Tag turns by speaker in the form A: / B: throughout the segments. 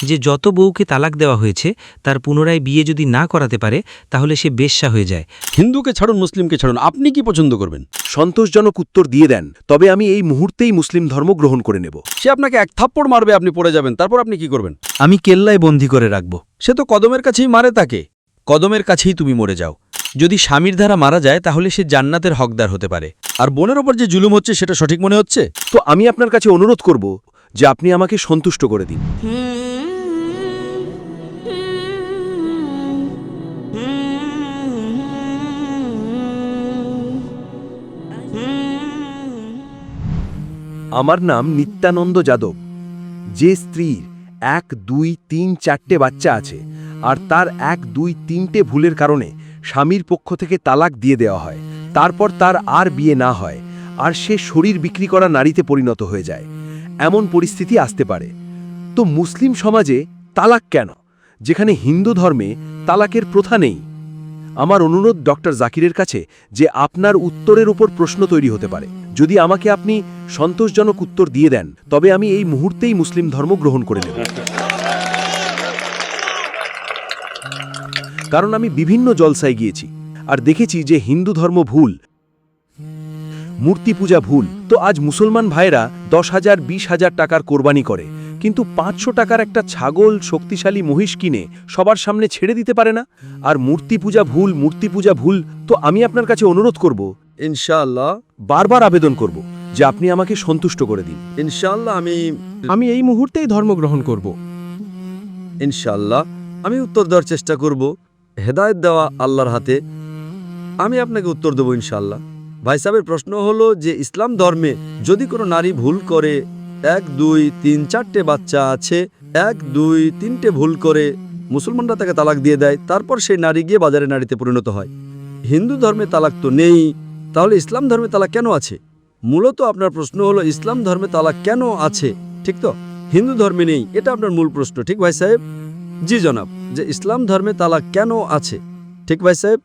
A: যে যত বউকে তালাক দেওয়া হয়েছে তার পুনরায় বিয়ে যদি না করাতে পারে তাহলে সে বেশ্যা হয়ে যায়।
B: হিন্দুকে ছাড়ুন, মুসলিমকে ছাড়ুন, আপনি কি পছন্দ করবেন?
C: সন্তোষজনক উত্তর দিয়ে দেন, তবে আমি এই মুহূর্তেই মুসলিম ধর্ম গ্রহণ করে নেব।
B: সে আপনাকে এক থাপ্পড় মারবে, আপনি পড়ে যাবেন, তারপর আপনি কি করবেন?
D: আমি কেল্লায় বন্দি করে রাখব। সে তো কদমের কাছেই মারে তাকে। কদমের কাছেই তুমি মরে যাও। যদি স্বামীর দ্বারা মারা যায় তাহলে সে জান্নাতের হকদার হতে পারে।
B: আর বোনের ওপর যে জুলুম হচ্ছে সেটা সঠিক মনে হচ্ছে?
C: তো আমি আপনার কাছে অনুরোধ করব যে আপনি আমাকে সন্তুষ্ট করে দিন। আমার নাম নিত্যানন্দ যাদব। যে স্ত্রীর 1, 2, 3, 4টে বাচ্চা আছে আর তার 1, 2, 3টে ভুলের কারণে স্বামীর পক্ষ থেকে তালাক দিয়ে দেওয়া হয়, তারপর তার আর বিয়ে না হয় আর সে শরীর বিক্রি করা নারীতে পরিণত হয়ে যায়, এমন পরিস্থিতি আসতে পারে। তো মুসলিম সমাজে তালাক কেন, যেখানে হিন্দু ধর্মে তালাকের প্রথা নেই? আমার অনুরোধ ডক্টর জাকিরের কাছে যে আপনার উত্তরের উপর প্রশ্ন তৈরি হতে পারে। যদি আমাকে আপনি সন্তোষজনক উত্তর দিয়ে দেন তবে আমি এই মুহূর্তেই মুসলিম ধর্ম গ্রহণ করে নেব। কারণ আমি বিভিন্ন জলসায় গিয়েছি আর দেখেছি যে হিন্দু ধর্ম ভুল, মূর্তি পূজা ভুল। তো আজ মুসলমান ভাইরা 10,000 20,000 টাকার কোরবানি করে, কিন্তু 500 টাকার একটা ছাগল, শক্তিশালী মহিষ কিনে সবার সামনে ছেড়ে দিতে পারে না। আর মূর্তি পূজা ভুল, মূর্তি পূজা ভুল। তো আমি আপনার কাছে অনুরোধ করব,
B: ইনশাআল্লাহ,
C: বারবার আবেদন করব যে আপনি আমাকে সন্তুষ্ট করে দিন।
B: ইনশাআল্লাহ
E: আমি এই মুহূর্তেই ধর্ম গ্রহণ করব।
B: ইনশাআল্লাহ আমি উত্তর দেওয়ার চেষ্টা করব। হেদায়েত দেওয়া আল্লাহর হাতে। আমি আপনাকে উত্তর দেব ইনশাআল্লাহ। ভাই সাহেবের প্রশ্ন হলো যে ইসলাম ধর্মে যদি কোনো নারী ভুল করে, 1, 2, 3, 4টে বাচ্চা আছে, 1, 2, 3টে ভুল করে মুসলমানরা তাকে তালাক দিয়ে দেয়, তারপর সেই নারী গিয়ে বাজারে নারীতে পরিণত হয়। হিন্দু ধর্মে তালাক তো নেই, তাহলে ইসলাম ধর্মে তালাক কেন আছে? মূলত আপনার প্রশ্ন হলো ইসলাম ধর্মে তালাক কেন আছে, ঠিক তো? হিন্দু ধর্মে নেই, এটা আপনার মূল প্রশ্ন, ঠিক ভাই সাহেব? জি জনাব, যে ইসলাম ধর্মে তালাক কেন আছে, ঠিক ভাই সাহেব?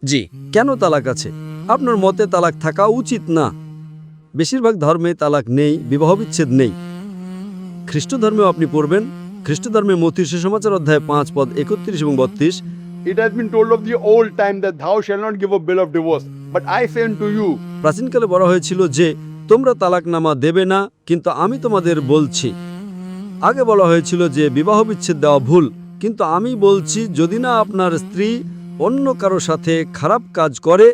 B: জি, কেন তালাক আছে? আপনার মতে তালাক থাকা উচিত না। বেশিরভাগ ধর্মে তালাক নেই, বিবাহ বিচ্ছেদ নেই। খ্রিস্ট ধর্মেও আপনি পড়বেন, খ্রিস্ট ধর্মে মথির সুসমাচার অধ্যায় 5 পদ 31 এবং 32,
F: It has been told of the old time that thou shalt not give a bill of divorce. But I say unto you,
B: প্রাচীনকালে বলা হয়েছিল যে তোমরা তালাকনামা দেবে না, কিন্তু আমি তোমাদের বলছি। আগে বলা হয়েছিল যে বিবাহ বিচ্ছেদ দেওয়া ভুল, কিন্তু আমি বলছি যদি না আপনার স্ত্রী অন্য কারো সাথে খারাপ কাজ করে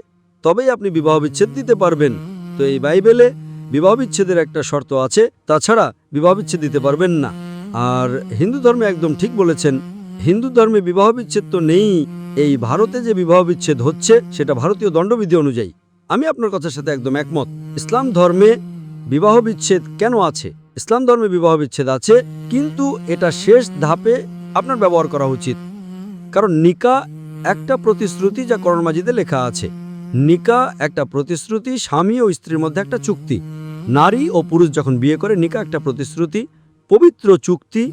B: তবেই আপনি বিবাহ বিচ্ছেদ দিতে পারবেন। তো এই বাইবেলে বিবাহ বিচ্ছেদের একটা শর্ত আছে, তাছাড়া বিবাহ বিচ্ছেদ দিতে পারবেন না। আর হিন্দু ধর্মে একদম ঠিক বলেছেন, হিন্দু ধর্মে বিবাহ বিচ্ছেদ তো নেই। এই ভারতে যে বিবাহ বিচ্ছেদ হচ্ছে সেটা ভারতীয় দণ্ডবিধি অনুযায়ী। আমি আপনার কথার সাথে একদম একমত। ইসলাম ধর্মে বিবাহ বিচ্ছেদ কেন আছে? ইসলাম ধর্মে বিবাহ বিচ্ছেদ আছে, কিন্তু এটা শেষ ধাপে আপনার ব্যবহার করা উচিত। কারণ নিকা একটা প্রতিশ্রুতি, যা কোরআন মাজিদে লেখা আছে। নিকা একটা প্রতিশ্রুতি, স্বামী ও স্ত্রীর মধ্যে একটা চুক্তি। নারী ও পুরুষ যখন বিয়ে করে, নিকা একটা প্রতিশ্রুতি, পবিত্র চুক্তি,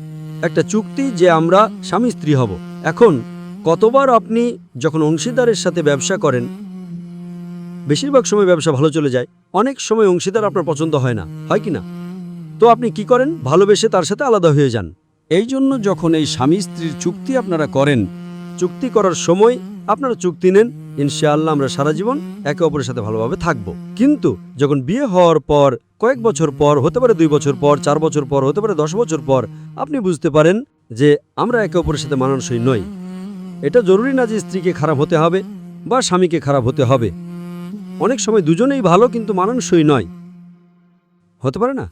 B: একটা চুক্তি যে আমরা স্বামী স্ত্রী হব। এখন কতবার আপনি যখন অংশীদারের সাথে ব্যবসা করেন, বেশিরভাগ সময় ব্যবসা ভালো চলে যায়, অনেক সময় অংশীদার আপনার পছন্দ হয় না, হয় কি না? তো আপনি কি করেন? ভালোবেসে তার সাথে আলাদা হয়ে যান। এই জন্য যখন এই স্বামী স্ত্রীর চুক্তি আপনারা করেন, চুক্তি করার সময় আপনারা চুক্তি নেন ইনশাআল্লাহ আমরা সারা জীবন একে অপরের সাথে ভালোভাবে থাকব। কিন্তু যখন বিয়ে হওয়ার পর কয়েক বছর পর, হতে পারে 2 বছর পর, 4 বছর পর, হতে পারে 10 বছর পর, আপনি বুঝতে পারেন যে আমরা একে অপরের সাথে মানানসই নই। এটা জরুরি না যে স্ত্রীকে খারাপ হতে হবে বা স্বামীকে খারাপ হতে হবে। অনেক সময় দুজনেই ভালো কিন্তু মানানসই নয়, হতে পারে না?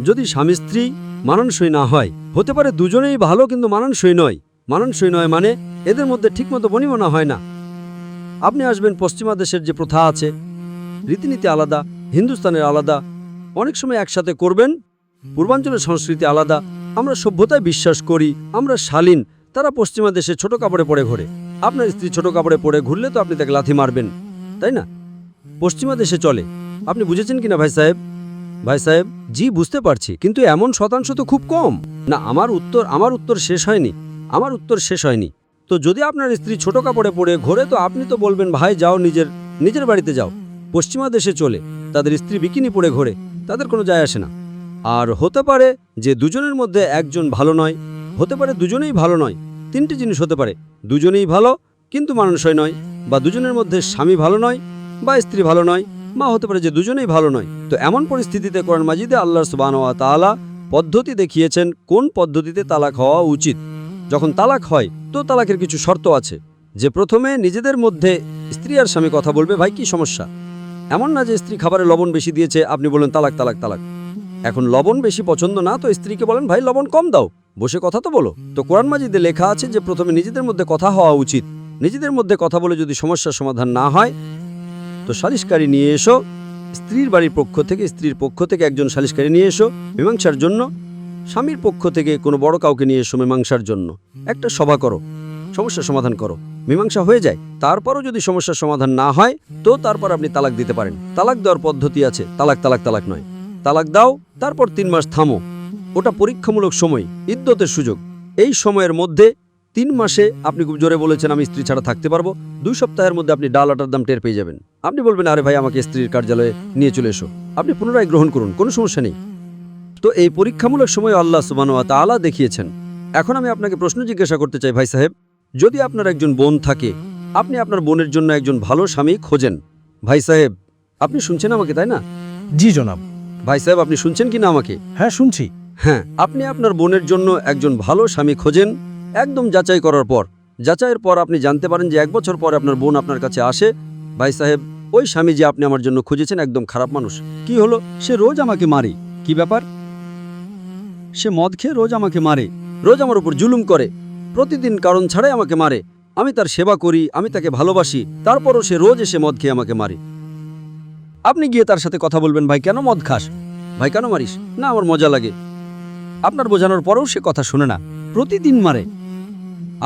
B: যদি স্বামী স্ত্রী মানানসই না হয়, হতে পারে দুজনেই ভালো কিন্তু মানানসই নয়। মানানসই নয় মানে এদের মধ্যে ঠিকমতো বনিবনা হয় না। আপনি আসবেন পশ্চিমা দেশের যে প্রথা আছে, রীতিনীতি আলাদা, হিন্দুস্তানের আলাদা, অনেক সময় একসাথে করবেন। পূর্বাঞ্চলের সংস্কৃতি আলাদা, আমরা সভ্যতায় বিশ্বাস করি, আমরা শালীন। তারা পশ্চিমা দেশে ছোট কাপড়ে পরে ঘোরে। আপনার স্ত্রী ছোট কাপড়ে পরে ঘুরলে তো আপনি তাকে লাথি মারবেন, তাই না? পশ্চিমা দেশে চলে। আপনি বুঝেছেন কিনা ভাই সাহেব? ভাই সাহেব, জি বুঝতে পারছি, কিন্তু এমন শতাংশ তো খুব কম। না, আমার উত্তর শেষ হয়নি। আমার উত্তর শেষ হয়নি। তো যদি আপনার স্ত্রী ছোট কাপড়ে পরে ঘোরে, তো আপনি তো বলবেন ভাই যাও, নিজের বাড়িতে যাও। পশ্চিমা দেশে চলে, তাদের স্ত্রী বিকিনি পরে ঘোরে, তাদের কোনো যায় আসে না। আর হতে পারে যে দুজনের মধ্যে একজন ভালো নয়, হতে পারে দুজনেই ভালো নয়। তিনটি জিনিস হতে পারে, দুজনেই ভালো কিন্তু মানানসই নয়, বা দুজনের মধ্যে স্বামী ভালো নয় বা স্ত্রী ভালো নয়, মা হতে পারে যে দুজনেই ভালো নয়। তো এমন পরিস্থিতিতে কোরআন মাজিদে আল্লাহ সুবহানাহু ওয়া তাআলা পদ্ধতি দেখিয়েছেন কোন পদ্ধতিতে তালাক হওয়া উচিত। যখন তালাক হয় তো তালাকের কিছু শর্ত আছে, যে প্রথমে নিজেদের মধ্যে স্ত্রী আর স্বামী কথা বলবে, ভাই কি সমস্যা। এমন না যে স্ত্রী খাবারে লবণ বেশি দিয়েছে, আপনি বলেন তালাক তালাক তালাক। এখন লবণ বেশি পছন্দ না, তো স্ত্রীকে বলেন ভাই লবণ কম দাও, বসে কথা তো বলো। তো কোরআন মাজিদে লেখা আছে যে প্রথমে নিজেদের মধ্যে কথা হওয়া উচিত। নিজেদের মধ্যে কথা বলে যদি সমস্যার সমাধান না হয় তো সালিশকারী নিয়ে এসো। স্ত্রীর বাড়ির পক্ষ থেকে, স্ত্রীর পক্ষ থেকে একজন সালিশকারী নিয়ে এসো মীমাংসার জন্য। স্বামীর পক্ষ থেকে কোনো বড় কাউকে নিয়ে এসো মীমাংসার জন্য। একটা সভা করো, সমস্যার সমাধান করো, মীমাংসা হয়ে যায়। তারপরও যদি সমস্যার সমাধান না হয় তো তারপর আপনি তালাক দিতে পারেন। তালাক দেওয়ার পদ্ধতি আছে, তালাক তালাক তালাক নয়। তালাক দাও, তারপর 3 মাস থামো, ওটা পরীক্ষামূলক সময়, ইদ্যতের সুযোগ। এই সময়ের মধ্যে 3 মাসে আপনি খুব জোরে বলেছেন আমি স্ত্রী ছাড়া থাকতে পারবো, 2 সপ্তাহের মধ্যে আপনি ডাল আটার দাম টের পেয়ে যাবেন। আপনি বলবেন আরে ভাই আমাকে স্ত্রীর কার্যালয়ে নিয়ে চলে এসো, আপনি পুনরায় গ্রহণ করুন, কোনো সমস্যা নেই। তো এই পরীক্ষামূলক সময় আল্লাহ সুবহানাহু ওয়া তাআলা দেখিয়েছেন। এখন আমি আপনাকে প্রশ্ন জিজ্ঞাসা করতে চাই, ভাই সাহেব, যদি আপনার একজন বোন থাকে, আপনি আপনার বোনের জন্য একজন ভালো স্বামী খোঁজেন। ভাই সাহেব, আপনি শুনছেন আমাকে, তাই না?
E: জি জনাব।
B: ভাই সাহেব, আপনি শুনছেন কি না আমাকে?
E: হ্যাঁ শুনছি।
B: হ্যাঁ, আপনি আপনার বোনের জন্য একজন ভালো স্বামী খোঁজেন, একদম যাচাই করার পর। যাচাইয়ের পর আপনি জানতে পারেন যে 1 বছর পর আপনার বোন আপনার কাছে আসে, ভাই সাহেব ওই স্বামী যে আপনি আমার জন্য খুঁজেছেন একদম খারাপ মানুষ। কি হলো? সে রোজ আমাকে মারে। কি ব্যাপার? সে মদ খেয়ে রোজ আমাকে মারে, রোজ আমার উপর জুলুম করে, প্রতিদিন কারণ ছাড়াই আমাকে মারে। আমি তার সেবা করি, আমি তাকে ভালোবাসি, তারপরও সে রোজ এসে মদ খেয়ে আমাকে মারে। আপনি গিয়ে তার সাথে কথা বলবেন, ভাই কেন মদ খাস, ভাই কেন মারিস? না আমার মজা লাগে। আপনার বোঝানোর পরেও সে কথা শুনে না, প্রতিদিন মারে।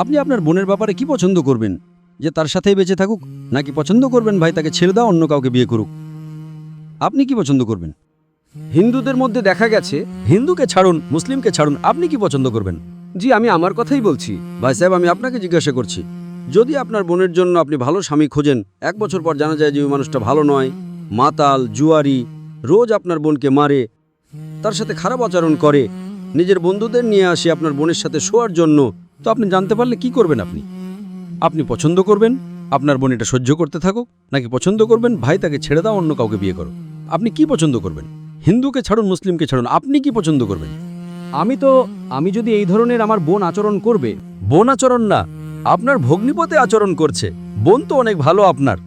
B: আপনি আপনার বোনের ব্যাপারে কি পছন্দ করবেন? যে তার সাথেই বেঁচে থাকুক, নাকি পছন্দ করবেন ভাই তাকে ছেড়ে দাও, অন্য কাউকে বিয়ে করুক? আপনি কি পছন্দ করবেন? হিন্দুদের মধ্যে দেখা গেছে হিন্দুকে ছাড়ুন, মুসলিমকে ছাড়ুন, আপনি কি পছন্দ করবেন? জি আমি আমার কথাই বলছি। ভাই সাহেব, আমি আপনাকে জিজ্ঞাসা করছি, যদি আপনার বোনের জন্য আপনি ভালো স্বামী খোঁজেন, 1 বছর পর জানা যায় যে ওই মানুষটা ভালো নয়, মাতাল, জুয়ারি, রোজ আপনার বোনকে মারে, তার সাথে খারাপ আচরণ করে, নিজের বন্ধুদের নিয়ে আসে আপনার বোনের সাথে শোয়ার জন্য, তো আপনি জানতে পারলে কি করবেন? আপনি পছন্দ করবেন আপনার বোন এটা সহ্য করতে থাকুক, নাকি পছন্দ করবেন ভাই তাকে ছেড়ে দাও, অন্য কাউকে বিয়ে করো? আপনি কি পছন্দ করবেন? হিন্দুকে ছাড়ুন, মুসলিমকে ছাড়ুন, আপনি কি পছন্দ করবেন?
E: আমি যদি এই ধরনের আমার বোন আচরণ করবে,
B: বোন আচরণ না, আপনার ভগ্নিপতি আচরণ করছে। বোন তো অনেক ভালো আপনার,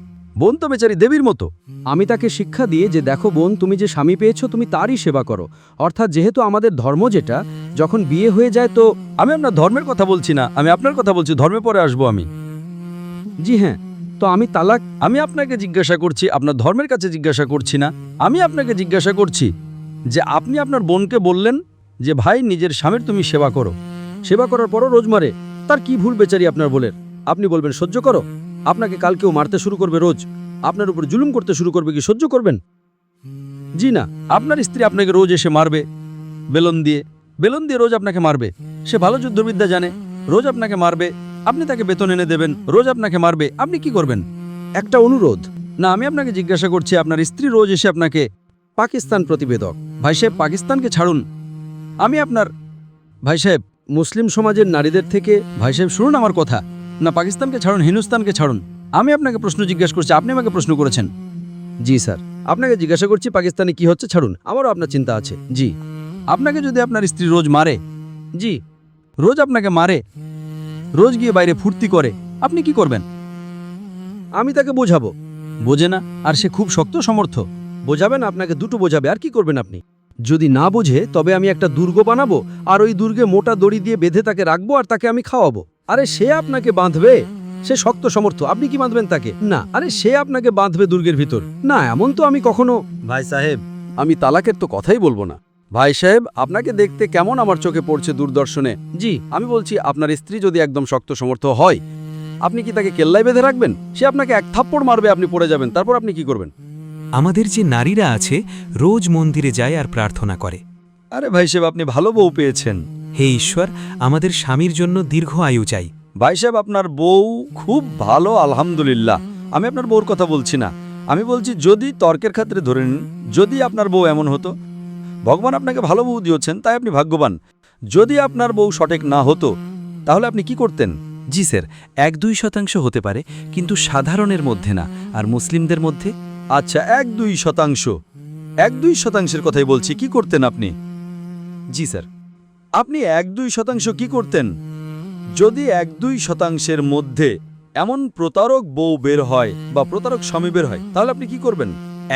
B: বোন তো বেচারি দেবীর মতো।
E: আমি তাকে শিক্ষা দিয়ে যে দেখো বোন, তুমি যে স্বামী পেয়েছো তুমি তারই সেবা করো। অর্থাৎ যেহেতু আমাদের ধর্ম যেটা, যখন বিয়ে হয়ে যায় তো
B: আমি আপনার ধর্মের কথা বলছি না, আমি আপনার কথা বলছি, ধর্মে পরে আসবো আমি।
E: জি হ্যাঁ, তো আমি তালাক।
B: আমি আপনাকে জিজ্ঞাসা করছি, আপনার ধর্মের কাছে জিজ্ঞাসা করছি না, আমি আপনাকে জিজ্ঞাসা করছি যে আপনি আপনার বোনকে বললেন যে ভাই নিজের স্বামীর তুমি সেবা করো, সেবা করার পরও রোজ মারে, তার কি ভুল বেচারি আপনার বোনের? আপনি বলবেন সহ্য করো? আপনাকে কালকেও মারতে শুরু করবে, রোজ আপনার উপর জুলুম করতে শুরু করবে, কি সহ্য করবেন? জি না, আপনার স্ত্রী আপনাকে রোজ এসে মারবে, বেলুন দিয়ে রোজ আপনাকে মারবে। সে ভালো যুদ্ধবিদ্যা জানে, রোজ আপনাকে মারবে, আপনি তাকে বেতন এনে দেবেন, রোজ আপনাকে মারবে, আপনি কি করবেন? একটা অনুরোধ না, আমি আপনাকে জিজ্ঞাসা করছি, আপনার স্ত্রী রোজ এসে আপনাকে পাকিস্তান প্রতিবেদক, ভাই সাহেব পাকিস্তানকে ছাড়ুন। আমি আপনার ভাই সাহেব মুসলিম সমাজের নারীদের থেকে, ভাই সাহেব শুনুন আমার কথা, না পাকিস্তানকে ছাড়ুন, হিন্দুস্তানকে ছাড়ুন। আমি আপনাকে প্রশ্ন জিজ্ঞাসা করছি, আপনি আমাকে প্রশ্ন করেছেন। জি স্যার, আপনাকে জিজ্ঞাসা করছি পাকিস্তানে কি হচ্ছে ছাড়ুন, আমারও আপনার চিন্তা আছে। জি, আপনাকে যদি আপনার স্ত্রী রোজ মারে, জি রোজ আপনাকে মারে, রোজ গিয়ে বাইরে ফুর্তি করে, আপনি কি করবেন? আমি তাকে বোঝাবো, বোঝে না, আর সে খুব শক্ত সমর্থ। বোঝাবেন, আপনাকে দুটো বোঝাবে, আর কি করবেন আপনি? যদি না বোঝে তবে আমি একটা দুর্গ বানাবো, আর ওই দুর্গে মোটা দড়ি দিয়ে বেঁধে তাকে রাখবো, আর তাকে আমি খাওয়াবো। আরে সে আপনাকে বাঁধবে, সে শক্ত সমর্থ, আপনি কি বাঁধবেন তাকে? না, আরে সে আপনাকে বাঁধবে দুর্গের ভিতর। না, এমন তো আমি কখনো। ভাই সাহেব, আমি তালাকের তো কথাই বলবো না। ভাই সাহেব, আপনাকে দেখতে কেমন আমার চোখে পড়ছে দূরদর্শনে। জি, আমি বলছি আপনার স্ত্রী যদি একদম শক্ত সমর্থ হয়, আপনি কি তাকে কেল্লায় বেঁধে রাখবেন? সে আপনাকে 1 থাপ্পড় মারবে, আপনি পড়ে যাবেন, তারপর আপনি কি করবেন?
A: আমাদের যে নারীরা আছে রোজ মন্দিরে যায় আর প্রার্থনা করে,
B: আরে ভাই সাহেব, আপনি ভালো বউ পেয়েছেন।
A: হে ঈশ্বর, আমাদের স্বামীর জন্য দীর্ঘ আয়ু চাই।
B: ভাই সাহেব, আপনার বউ খুব ভালো, আলহামদুলিল্লাহ। আমি আপনার বউর কথা বলছি না, আমি বলছি যদি তর্কের ক্ষেত্রে ধরে নিন, যদি আপনার বউ এমন হতো, ভগবান আপনাকে ভালো বউ দিয়েছেন তাই আপনি ভাগ্যবান। যদি আপনার বউ সঠিক না হতো তাহলে আপনি কি করতেন?
D: জি স্যার, 1-2% হতে পারে, কিন্তু সাধারণের মধ্যে না। আর মুসলিমদের মধ্যে?
B: আচ্ছা, 1-2%। 1-2%-এর কথাই বলছি, কি করতেন আপনি?
D: জি স্যার।
B: আপনি 1-2% কি করতেন? যদি 1-2%-এর মধ্যে এমন প্রতারক বউ বের হয় বা প্রতারক স্বামী বের হয়, তাহলে আপনি কি করবেন?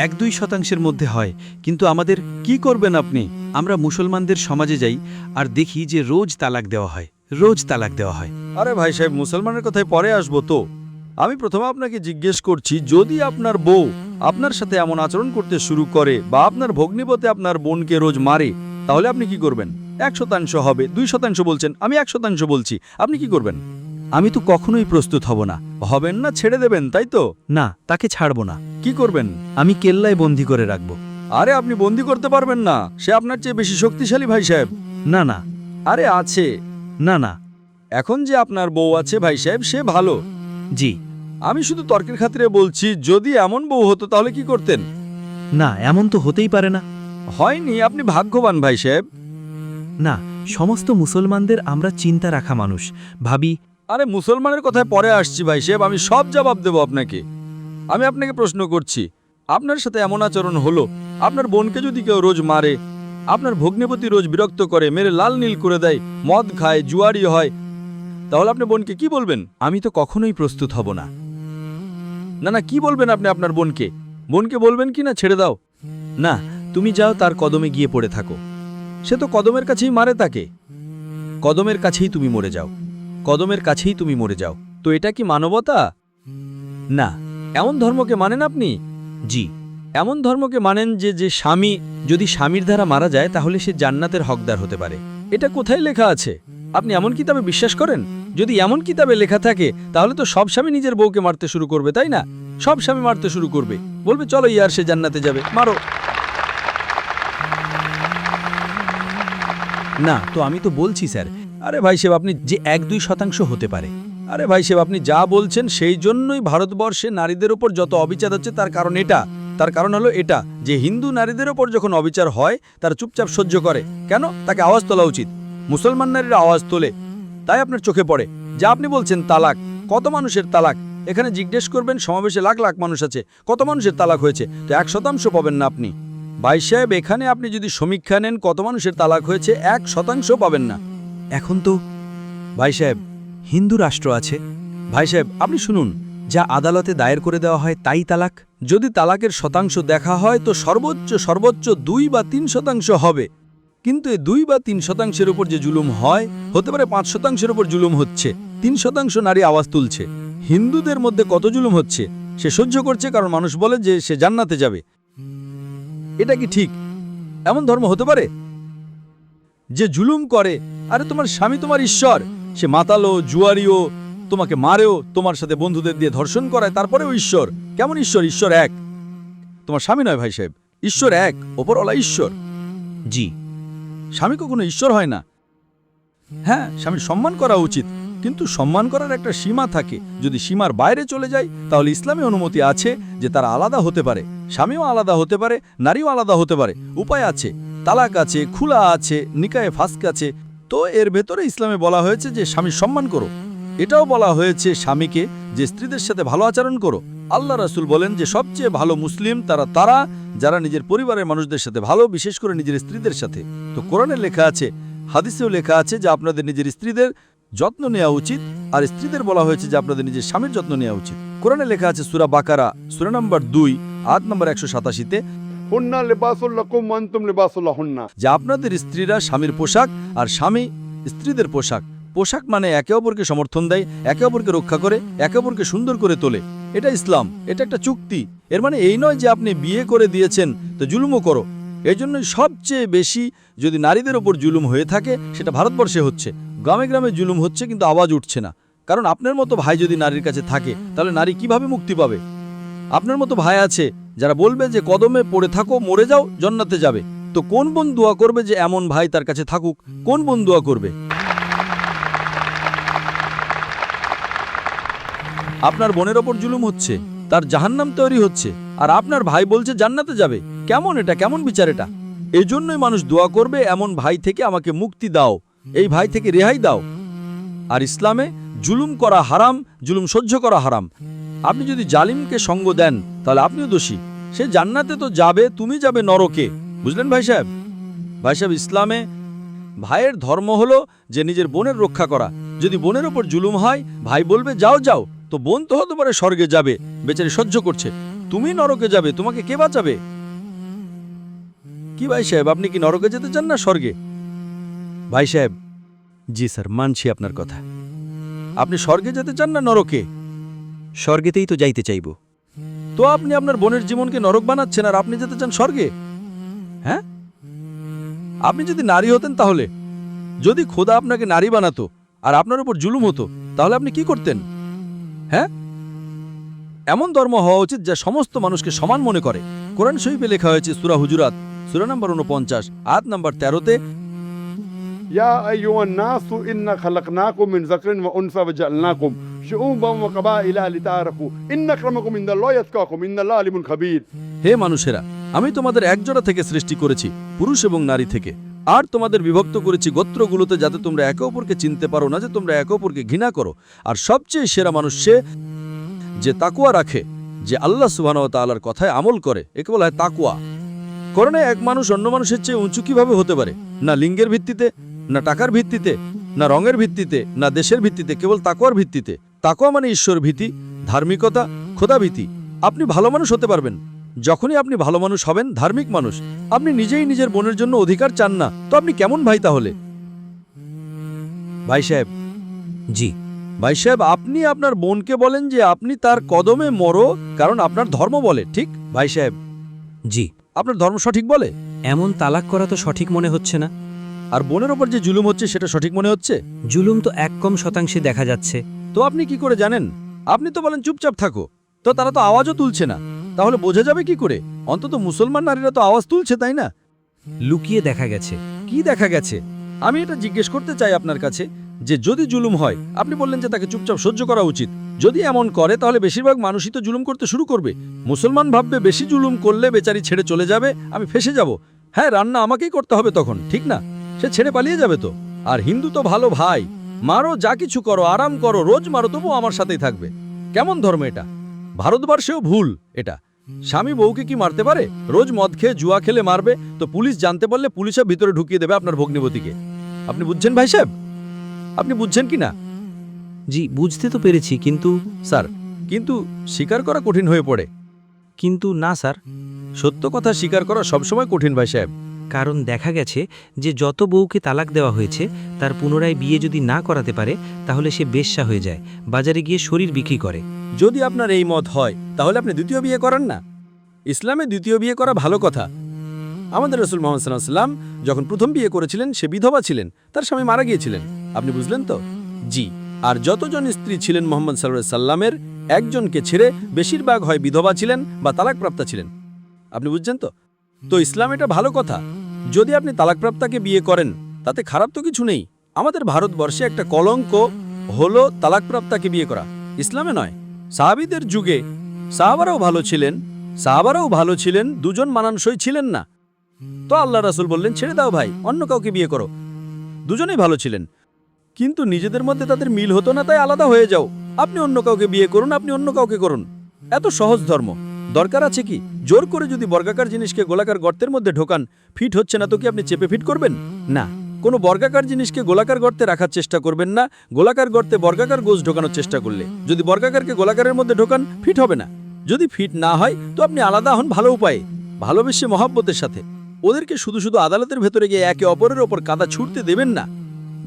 D: 1-2%-এর মধ্যে হয়, কিন্তু আমাদের
B: কি করবেন আপনি?
D: আমরা মুসলমানদের সমাজে যাই আর দেখি যে রোজ তালাক দেওয়া হয়, রোজ তালাক দেওয়া হয়।
B: আরে ভাই সাহেব, মুসলমানের কথায় পরে আসবো তো। আমি প্রথমে আপনাকে জিজ্ঞেস করছি, যদি আপনার বউ আপনার সাথে এমন আচরণ করতে শুরু করে বা আপনার ভগ্নিপতি আপনার বোনকে রোজ মারে, তাহলে আপনি কি করবেন? 1% হবে, 2% বলছেন, আমি 1% বলছি, আপনি কি করবেন?
D: আমি তো কখনোই প্রস্তুত হব না।
B: হবেন না, ছেড়ে দেবেন, তাই তো?
D: না, তাকে ছাড়ব না।
B: কি করবেন?
D: আমি কেল্লায় বন্দি করে রাখব।
B: আরে আপনি বন্দি করতে পারবেন না, সে আপনার চেয়ে বেশি শক্তিশালী ভাই সাহেব।
D: না না,
B: আরে আছে।
D: না না।
B: এখন যে আপনার বউ আছে ভাই সাহেব, সে ভালো।
D: জি।
B: আমি শুধু তর্কের খাতিরে বলছি, যদি এমন বউ হতো তাহলে কি করতেন?
D: না, এমন তো হতেই পারে না।
B: হয়নি, আপনি ভাগ্যবান ভাই সাহেব।
D: না, সমস্ত মুসলমানদের আমরা চিন্তা রাখা মানুষ, ভাবি।
B: আরে মুসলমানের কথায় পরে আসছি ভাই সাহেব, আমি সব জবাব দেব আপনাকে। আমি আপনাকে প্রশ্ন করছি, আপনার সাথে এমন আচরণ হলো, আপনার বোনকে যদি কেউ রোজ মারে, আপনার ভগ্নিপতি রোজ বিরক্ত করে, মেরে লাল নীল করে দেয়, মদ খায়, জুয়ারি হয়, তাহলে আপনি বোনকে কি বলবেন?
D: আমি তো কখনোই প্রস্তুত হব না।
B: না না, কি বলবেন আপনি আপনার বোনকে? বোনকে বলবেন কি না ছেড়ে দাও?
D: না, তুমি যাও, তার কদমে গিয়ে পড়ে থাকো।
B: সে তো কদমের কাছেই মারে তাকে।
D: কদমের কাছেই তুমি মরে যাও, কদমের কাছেই তুমি মরে যাও।
B: তো এটা কি মানবতা?
D: না।
B: এমন ধর্মকে মানেন আপনি?
D: জি।
B: এমন ধর্মকে মানেন যে স্বামী
D: যদি স্বামীর দ্বারা মারা যায় তাহলে সে জান্নাতের হকদার হতে পারে।
B: এটা কোথায় লেখা আছে? আপনি এমন কিতাবে বিশ্বাস করেন? যদি এমন কিতাবে লেখা থাকে তাহলে তো সব স্বামী নিজের বউকে মারতে শুরু করবে, তাই না? সব স্বামী মারতে শুরু করবে, বলবে চলো ইয়ার সে জান্নাতে যাবে, মারো।
D: না, তো আমি তো বলছি স্যার,
B: আরে ভাই সাহেব, আপনি
D: যে 1-2% হতে পারে।
B: আরে ভাই সাহেব, আপনি যা বলছেন সেই জন্যই ভারতবর্ষে নারীদের ওপর যত অবিচার হচ্ছে, তার কারণ এটা। তার কারণ হলো এটা যে হিন্দু নারীদের ওপর যখন অবিচার হয় তারা চুপচাপ সহ্য করে। কেন? তাকে আওয়াজ তোলা উচিত। মুসলমান নারীরা আওয়াজ তোলে, তাই আপনার চোখে পড়ে। যা আপনি বলছেন তালাক, কত মানুষের তালাক? এখানে জিজ্ঞেস করবেন, সমাবেশে লাখ লাখ মানুষ আছে, কত মানুষের তালাক হয়েছে? তো 1% পাবেন না আপনি। ভাই সাহেব, এখানে আপনি যদি সমীক্ষা নেন কত মানুষের তালাক হয়েছে, 1% পাবেন না।
D: এখন তো ভাই সাহেব হিন্দু রাষ্ট্র আছে।
B: ভাই সাহেব, আপনি শুনুন,
D: যা আদালতে দায়ের করে দেওয়া হয় তাই তালাক।
B: যদি তালাকের শতাংশ দেখা হয় তো সর্বোচ্চ 2 বা 3% হবে। কিন্তু এই 2 বা 3%-এর উপর যে জুলুম হয়, হতে পারে 5%-এর উপর জুলুম হচ্ছে, 3% নারী আওয়াজ তুলছে। হিন্দুদের মধ্যে কত জুলুম হচ্ছে, সে সহ্য করছে, কারণ মানুষ বলে যে সে জান্নাতে যাবে। এটা কি ঠিক? এমন ধর্ম হতে পারে যে জুলুম করে? আরে তোমার স্বামী তোমার ঈশ্বর, সে মাতালো, জুয়ারিও, তোমাকে মারেও, তোমার সাথে বন্ধুদের দিয়ে ধর্ষণ করায়, তারপরেও ঈশ্বর। কেমন ঈশ্বর? ঈশ্বর এক, তোমার স্বামী নয় ভাই সাহেব, ঈশ্বর এক, ওপরওয়ালা ঈশ্বর।
D: জি।
B: স্বামী কখনো ঈশ্বর হয় না। হ্যাঁ, স্বামীর সম্মান করা উচিত, কিন্তু সম্মান করার একটা সীমা থাকে। যদি সীমার বাইরে চলে যায় তাহলে ইসলামে অনুমতি আছে যে তারা আলাদা হতে পারে, স্বামীও আলাদা হতে পারে, নারীও আলাদা হতে পারে, উপায় আছে, তালাক আছে, খুলা আছে, নিকায়ে ফাস্ক আছে। তো এর ভেতরে ইসলামে বলা হয়েছে যে স্বামীর সম্মান করো। এটাও বলা হয়েছে স্বামীকে যে স্ত্রীদের সাথে ভালো আচরণ করো। আল্লাহ রাসূল বলেন যে সবচেয়ে ভালো মুসলিম তারা যারা নিজের পরিবারের মানুষদের সাথে ভালো, বিশেষ করে নিজের স্ত্রীদের সাথে। তো কোরআনে লেখা আছে, হাদিসেও লেখা আছে যে আপনাদের নিজের স্ত্রীদের যত্ন নেওয়া উচিত, আর স্ত্রীদের বলা হয়েছে যে আপনাদের নিজের স্বামীর যত্ন নেওয়া উচিত। কোরআনে লেখা আছে সূরা বাকারা সূরা নম্বর 2 আয়াত নম্বর 187-তে,
F: হুন্না লিবাসুল লাকুম ওয়া আনতুম লিবাসুল লাহুন্না।
B: যে আপনাদের স্ত্রীরা স্বামীর পোশাক আর স্বামী স্ত্রীদের পোশাক। পোশাক মানে একে অপরকে সমর্থন দেয়, একে অপরকে রক্ষা করে, একে অপরকে সুন্দর করে তোলে। এটা ইসলাম, এটা একটা চুক্তি। এর মানে এই নয় যে আপনি বিয়ে করে দিয়েছেন তো জুলুমও করো। এই জন্যই সবচেয়ে বেশি যদি নারীদের ওপর জুলুম হয়ে থাকে সেটা ভারতবর্ষে হচ্ছে। গ্রামে গ্রামে জুলুম হচ্ছে কিন্তু আওয়াজ উঠছে না, কারণ আপনার মতো ভাই যদি নারীর কাছে থাকে তাহলে নারী কিভাবে মুক্তি পাবে? আপনার মতো ভাই আছে যারা বলবে যে কদমে পড়ে থাকো, মরে যাও, জান্নাতে যাবে। তো কোন বোন দোয়া করবে যে এমন ভাই তার কাছে থাকুক? কোন বোন দোয়া করবে? আপনার বোনের ওপর জুলুম হচ্ছে, তার জাহান্নাম তৈরি হচ্ছে, আর আপনার ভাই বলছে জান্নাতে যাবে। কেমন এটা? কেমন বিচার এটা? এই জন্যই মানুষ দোয়া করবে, এমন ভাই থেকে আমাকে মুক্তি দাও। এই ভাই থেকে রেহাই দাও। আর ইসলামে জুলুম করা হারাম, জুলুম সহ্য করা হারাম। আপনি যদি জালিমকে সঙ্গ দেন তাহলে আপনিও দোষী। সে জান্নাতে তো যাবে, তুমি যাবে নরকে। বুঝলেন ভাই সাহেব? ভাই সাহেব, ইসলামে ভাইয়ের ধর্ম হলো যে নিজের বোনের রক্ষা করা। যদি বোনের ওপর জুলুম হয়, ভাই বলবে যাও যাও, তো বোন তো হতে পারে স্বর্গে যাবে, বেচারি সহ্য করছে, তুমি নরকে যাবে, তোমাকে কে বাঁচাবে? কি ভাই সাহেব, আপনি কি নরকে যেতে চান না স্বর্গে? ভাই সাহেব, জি স্যার, মানছি আপনার কথা। আপনি স্বর্গে যেতে চান না নরকে?
D: স্বর্গেতেই তো যাইতে চাইব।
B: তো আপনি আপনার বোনের জীবনকে নরক বানাচ্ছেন আর আপনি যেতে চান স্বর্গে? হ্যাঁ, আপনি যদি নারী হতেন তাহলে, যদি খোদা আপনাকে নারী বানাতো আর আপনার উপর জুলুম হতো, তাহলে আপনি কি করতেন? হ্যাঁ, এমন ধর্ম হওয়া উচিত যা সমস্ত মানুষকে সমান মনে করে। কোরআন শরীফে লেখা হয়েছে সূরা হুজুরাত সূরা নম্বর 49 আয়াত নম্বর 13-তে,
F: يا أيها الناس إنا خلقناكم من ذكر وأنثى وجعلناكم شعوبا وقبائل لتعارفوا إن أكرمكم عند الله يتقاكم إن الله عليم خبير।
B: হে মানুষেরা, আমি তোমাদের একজোড়া থেকে সৃষ্টি করেছি, পুরুষ এবং নারী থেকে, আর তোমাদের বিভক্ত করেছি গোত্রগুলোতে, যাতে তোমরা একে অপরকে চিনতে পারো না, যে তোমরা একে অপরকে ঘৃণা করো। আর সবচেয়ে সেরা মানুষ সে যে তাকুয়া রাখে, যে আল্লাহ সুবহানাহু ওয়া তাআলার কথায় আমল করে। একে বলা হয় তাকুয়া। করণে এক মানুষ অন্য মানুষের চেয়ে উঁচু কিভাবে হতে পারে? না লিঙ্গের ভিত্তিতে, না টাকার ভিত্তিতে, না রঙের ভিত্তিতে, না দেশের ভিত্তিতে, কেবল তাকওয়ার ভিত্তিতে। তাকওয়া মানে ঈশ্বর ভীতি, ধার্মিকতা, খোদা ভীতি। আপনি ভালো মানুষ হতে পারবেন যখনই আপনি ভালো মানুষ হবেন, ধার্মিক মানুষ। আপনি নিজেই নিজের বোনের জন্য অধিকার চান না, তো আপনি কেমন ভাই তাহলে? ভাই সাহেব,
A: জি।
B: ভাই সাহেব, আপনি আপনার বোনকে বলেন যে আপনি তার কদমে মরো, কারণ আপনার ধর্ম বলে, ঠিক? ভাই সাহেব,
A: জি।
B: আপনার ধর্ম সঠিক বলে।
A: এমন তালাক করা তো সঠিক মনে হচ্ছে না।
B: আর বোনের ওপর যে জুলুম হচ্ছে সেটা সঠিক মনে হচ্ছে।
A: জুলুম তো 1% দেখা যাচ্ছে।
B: তো আপনি কি করে জানেন? আপনি তো বলেন চুপচাপ থাকো, তো তারা তো আওয়াজও তুলছে না, তাহলে বোঝা যাবে কি করে? অন্তত মুসলমান নারীরা তো আওয়াজ তুলছে, তাই না?
A: লুকিয়ে দেখা গেছে।
B: কি দেখা গেছে? আমি এটা জিজ্ঞেস করতে চাই আপনার কাছে, যে যদি জুলুম হয়, আপনি বললেন যে তাকে চুপচাপ সহ্য করা উচিত। যদি এমন করে তাহলে বেশিরভাগ মানুষই তো জুলুম করতে শুরু করবে। মুসলমান ভাববে বেশি জুলুম করলে বেচারি ছেড়ে চলে যাবে, আমি ফেসে যাব। হ্যাঁ, রান্না আমাকেই করতে হবে তখন, ঠিক না? সে ছেড়ে পালিয়ে যাবে তো। আর হিন্দু তো ভালো ভাই, মারো, যা কিছু করো, আরাম করো, রোজ মারো, তবু আমার সাথেই থাকবে। কেমন ধর্ম এটা? ভারতবর্ষেও ভুল এটা। স্বামী বউকে কি মারতে পারে? রোজ মদ খেয়ে জুয়া খেলে মারবে, তো পুলিশ জানতে পারলে পুলিশও ভিতরে ঢুকিয়ে দেবে আপনার ভগ্নিপতিকে। আপনি বুঝছেন ভাই সাহেব? আপনি বুঝছেন কি না?
A: জি, বুঝতে তো পেরেছি, কিন্তু
B: স্যার, কিন্তু স্বীকার করা কঠিন হয়ে পড়ে।
A: কিন্তু না স্যার।
B: সত্য কথা স্বীকার করা সবসময় কঠিন ভাই সাহেব।
A: কারণ দেখা গেছে যে যত বউকে তালাক দেওয়া হয়েছে, তার পুনরায় বিয়ে যদি না করাতে পারে, তাহলে সে বেশ্যা হয়ে যায়, বাজারে গিয়ে শরীর বিক্রি করে।
B: যদি আপনার এই মত হয়, তাহলে আপনি দ্বিতীয় বিয়ে করেন না। ইসলামে দ্বিতীয় বিয়ে করা ভালো কথা। আমাদের রাসূল মুহাম্মদ সাল্লাল্লাহু আলাইহি ওয়াসাল্লাম যখন প্রথম বিয়ে করেছিলেন, সে বিধবা ছিলেন, তার স্বামী মারা গিয়েছিলেন। আপনি বুঝলেন তো? জি। আর যতজন স্ত্রী ছিলেন মুহাম্মদ সাল্লাল্লাহু আলাইহি সাল্লামের, একজনকে ছেড়ে বেশিরভাগ হয় বিধবা ছিলেন বা তালাকপ্রাপ্তা ছিলেন। আপনি বুঝছেন তো? তো ইসলাম এটা ভালো কথা। যদি আপনি তালাকপ্রাপ্তাকে বিয়ে করেন, তাতে খারাপ তো কিছু নেই। আমাদের ভারতবর্ষে একটা কলঙ্ক হলো তালাকপ্রাপ্তাকে বিয়ে করা, ইসলামে নয়। সাহাবীদের যুগে সাহাবারাও ভালো ছিলেন, দুজন মানানসই ছিলেন না, তো আল্লাহ রাসূল বললেন ছেড়ে দাও ভাই, অন্য কাউকে বিয়ে করো। দুজনেই ভালো ছিলেন, কিন্তু নিজেদের মধ্যে তাদের মিল হতো না, তাই আলাদা হয়ে যাও। আপনি অন্য কাউকে বিয়ে করুন, আপনি অন্য কাউকে করুন। এত সহজ ধর্ম। দরকার আছে কি জোর করে যদি বর্গাকার জিনিসকে গোলাকার গর্তের মধ্যে ঢোকান, ফিট হচ্ছে না, তো কি আপনি চেপে ফিট করবেন? না। কোনো বর্গাকার জিনিসকে গোলাকার গর্তে রাখার চেষ্টা করবেন না, গোলাকার গর্তে বর্গাকার গোজ ঢোকানোর চেষ্টা করলে। যদি বর্গাকারকে গোলাকারের মধ্যে ঢোকান, ফিট হবে না। যদি ফিট না হয়, তো আপনি আলাদা হন ভালো উপায়ে, ভালোবেসে মহব্বতের সাথে। ওদেরকে শুধু শুধু আদালতের ভেতরে গিয়ে একে অপরের ওপর কাদা ছুটতে দেবেন না।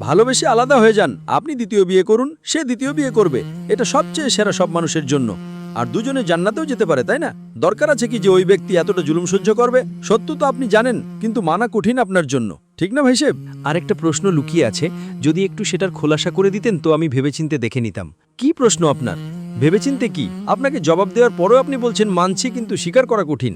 B: ভালোবেসে আলাদা হয়ে যান। আপনি দ্বিতীয় বিয়ে করুন, সে দ্বিতীয় বিয়ে করবে। এটা সবচেয়ে সেরা সব মানুষের জন্য। আর দুজনে জান্নাতেও যেতে পারে, তাই না? দরকার আছে কি যে ওই ব্যক্তি এতটা জুলুম সহ্য করবে? সত্য তো আপনি জানেন, কিন্তু মানা কঠিন আপনার জন্য, ঠিক না ভাই সাহেব?
E: আরেকটা প্রশ্ন লুকিয়ে আছে, যদি একটু সেটার খোলাসা করে দিতেন তো আমি ভেবেচিন্তে দেখে নিতাম।
B: কি প্রশ্ন আপনার? ভেবেচিন্তে কি? আপনাকে জবাব দেওয়ার পরেও আপনি বলছেন মানছি, কিন্তু স্বীকার করা কঠিন।